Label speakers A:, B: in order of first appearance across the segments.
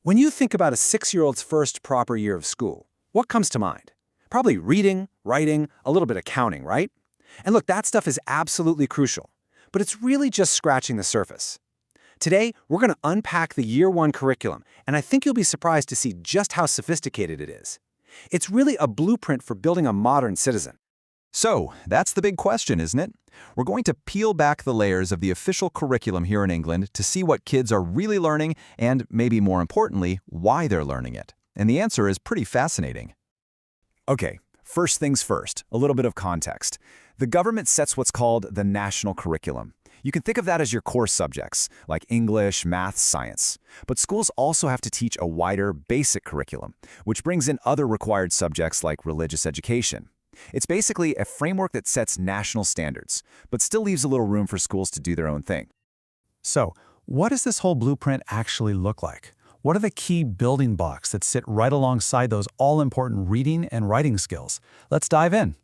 A: When you think about a 6-year-old's first proper year of school, what comes to mind? Probably reading, writing, a little bit of counting, right? And look, that stuff is absolutely crucial, but it's really just scratching the surface. Today, we're going to unpack the Year 1 curriculum, and I think you'll be surprised to see just how sophisticated it is. It's really a blueprint for building a modern citizen.
B: So, that's the big question, isn't it? We're going to peel back the layers of the official curriculum here in England to see what kids are really learning and, maybe more importantly, why they're learning it. And the answer is pretty fascinating. Okay, first things first, a little bit of context. The government sets what's called the national curriculum. You can think of that as your core subjects, like English, math, science. But schools also have to teach a wider, basic curriculum, which brings in other required subjects like religious education. It's basically a framework that sets national standards, but still leaves a little room for schools to do their own thing.
C: So, what does this whole blueprint actually look like? What are the key building blocks that sit right alongside those all-important reading and writing skills? Let's dive in.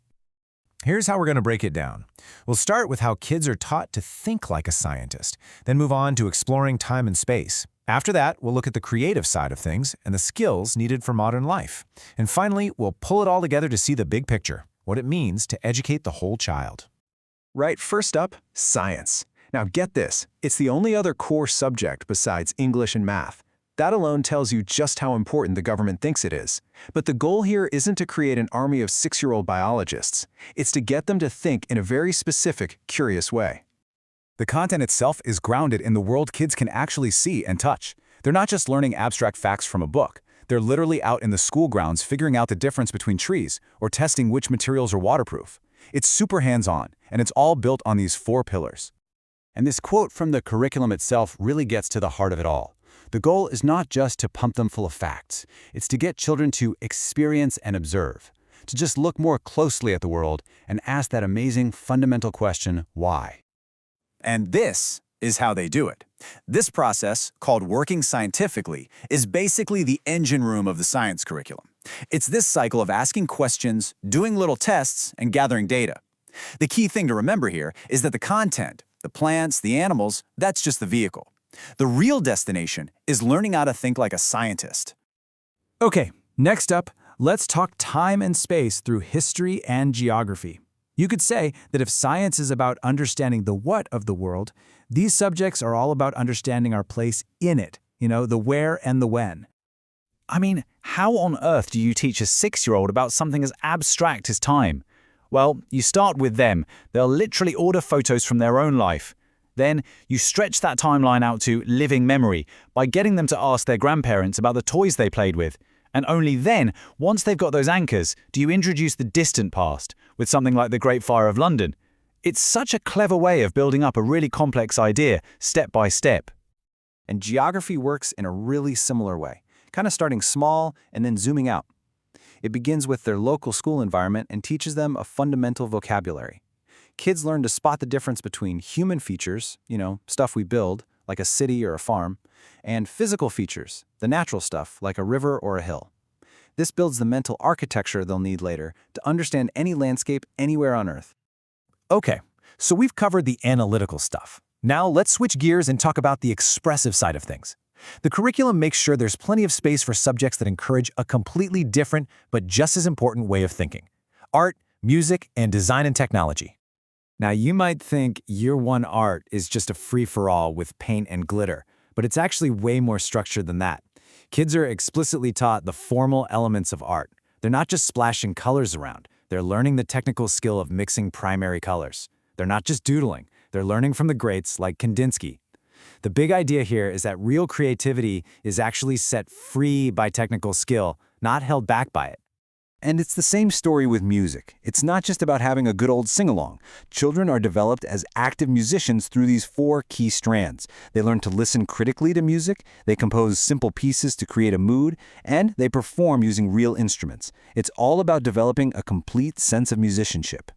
D: Here's how we're going to break it down. We'll start with how kids are taught to think like a scientist, then move on to exploring time and space. After that, we'll look at the creative side of things and the skills needed for modern life. And finally, we'll pull it all together to see the big picture, what it means to educate the whole child.
A: Right, first up, science. Now get this, it's the only other core subject besides English and math. That alone tells you just how important the government thinks it is. But the goal here isn't to create an army of 6-year-old biologists. It's to get them to think in a very specific, curious way.
B: The content itself is grounded in the world kids can actually see and touch. They're not just learning abstract facts from a book. They're literally out in the school grounds figuring out the difference between trees or testing which materials are waterproof. It's super hands-on, and it's all built on these 4 pillars. And this quote from the curriculum itself really gets to the heart of it all. The goal is not just to pump them full of facts. It's to get children to experience and observe, to just look more closely at the world and ask that amazing fundamental question, why?
E: And this is how they do it. This process, called working scientifically, is basically the engine room of the science curriculum. It's this cycle of asking questions, doing little tests, and gathering data. The key thing to remember here is that the content, the plants, the animals, that's just the vehicle. The real destination is learning how to think like a scientist.
C: Okay, next up, let's talk time and space through history and geography. You could say that if science is about understanding the what of the world, these subjects are all about understanding our place in it, the where and the when.
F: I mean, how on earth do you teach a 6-year-old about something as abstract as time? Well, you start with them. They'll literally order photos from their own life. Then, you stretch that timeline out to living memory by getting them to ask their grandparents about the toys they played with. And only then, once they've got those anchors, do you introduce the distant past with something like the Great Fire of London. It's such a clever way of building up a really complex idea, step by step.
B: And geography works in a really similar way, kind of starting small and then zooming out. It begins with their local school environment and teaches them a fundamental vocabulary. Kids learn to spot the difference between human features, stuff we build, like a city or a farm, and physical features, the natural stuff, like a river or a hill. This builds the mental architecture they'll need later to understand any landscape anywhere on Earth.
C: Okay, so we've covered the analytical stuff. Now let's switch gears and talk about the expressive side of things. The curriculum makes sure there's plenty of space for subjects that encourage a completely different but just as important way of thinking: art, music, and design and technology.
B: Now, you might think Year 1 art is just a free-for-all with paint and glitter, but it's actually way more structured than that. Kids are explicitly taught the formal elements of art. They're not just splashing colors around. They're learning the technical skill of mixing primary colors. They're not just doodling. They're learning from the greats like Kandinsky. The big idea here is that real creativity is actually set free by technical skill, not held back by it. And it's the same story with music. It's not just about having a good old sing-along. Children are developed as active musicians through these 4 key strands. They learn to listen critically to music, they compose simple pieces to create a mood, and they perform using real instruments. It's all about developing a complete sense of musicianship.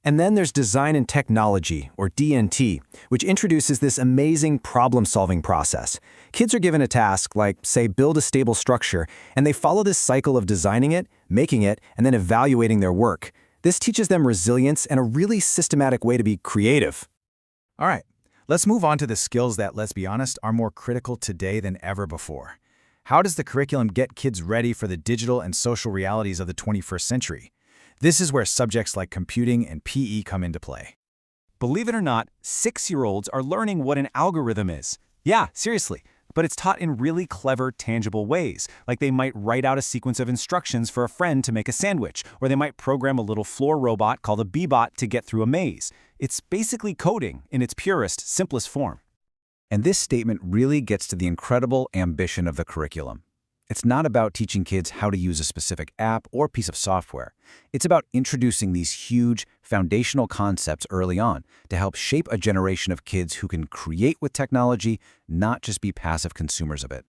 B: And then there's design and technology, or D&T, which introduces this amazing problem-solving process. Kids are given a task like, say, build a stable structure, and they follow this cycle of designing it, making it, and then evaluating their work. This teaches them resilience and a really systematic way to be creative.
D: All right, let's move on to the skills that, let's be honest, are more critical today than ever before.
B: How does the curriculum get kids ready for the digital and social realities of the 21st century? This is where subjects like computing and PE come into play.
C: Believe it or not, 6-year-olds are learning what an algorithm is. Yeah, seriously. But it's taught in really clever, tangible ways, like they might write out a sequence of instructions for a friend to make a sandwich, or they might program a little floor robot called a Bee-Bot to get through a maze. It's basically coding in its purest, simplest form.
B: And this statement really gets to the incredible ambition of the curriculum. It's not about teaching kids how to use a specific app or piece of software. It's about introducing these huge, foundational concepts early on to help shape a generation of kids who can create with technology, not just be passive consumers of it.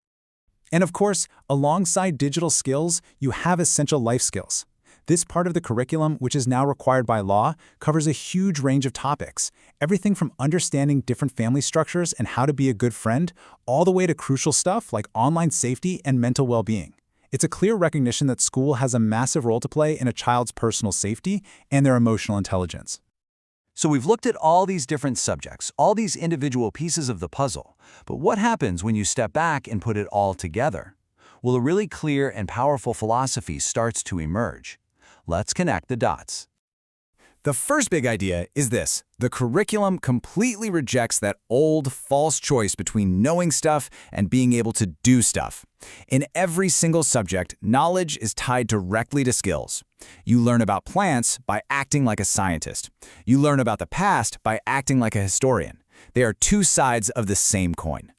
C: And of course, alongside digital skills, you have essential life skills. This part of the curriculum, which is now required by law, covers a huge range of topics, everything from understanding different family structures and how to be a good friend, all the way to crucial stuff like online safety and mental well-being. It's a clear recognition that school has a massive role to play in a child's personal safety and their emotional intelligence.
A: So we've looked at all these different subjects, all these individual pieces of the puzzle. But what happens when you step back and put it all together? Well, a really clear and powerful philosophy starts to emerge. Let's connect the dots.
B: The first big idea is this: the curriculum completely rejects that old, false choice between knowing stuff and being able to do stuff. In every single subject, knowledge is tied directly to skills. You learn about plants by acting like a scientist. You learn about the past by acting like a historian. They are two sides of the same coin.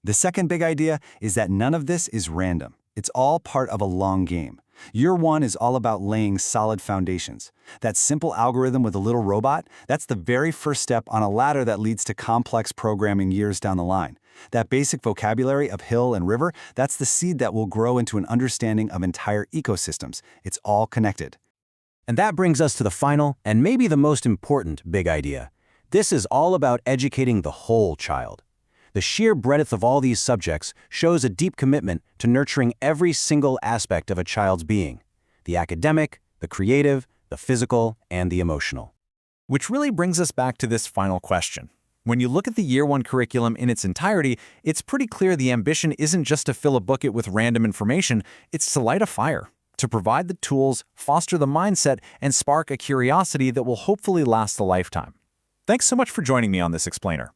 A: The second big idea is that none of this is random. It's all part of a long game. Year 1 is all about laying solid foundations. That simple algorithm with a little robot, that's the very first step on a ladder that leads to complex programming years down the line. That basic vocabulary of hill and river, that's the seed that will grow into an understanding of entire ecosystems. It's all connected. And that brings us to the final, and maybe the most important, big idea. This is all about educating the whole child. The sheer breadth of all these subjects shows a deep commitment to nurturing every single aspect of a child's being: the academic, the creative, the physical, and the emotional.
C: Which really brings us back to this final question. When you look at the Year 1 curriculum in its entirety, it's pretty clear the ambition isn't just to fill a bucket with random information, it's to light a fire, to provide the tools, foster the mindset, and spark a curiosity that will hopefully last a lifetime. Thanks so much for joining me on this explainer.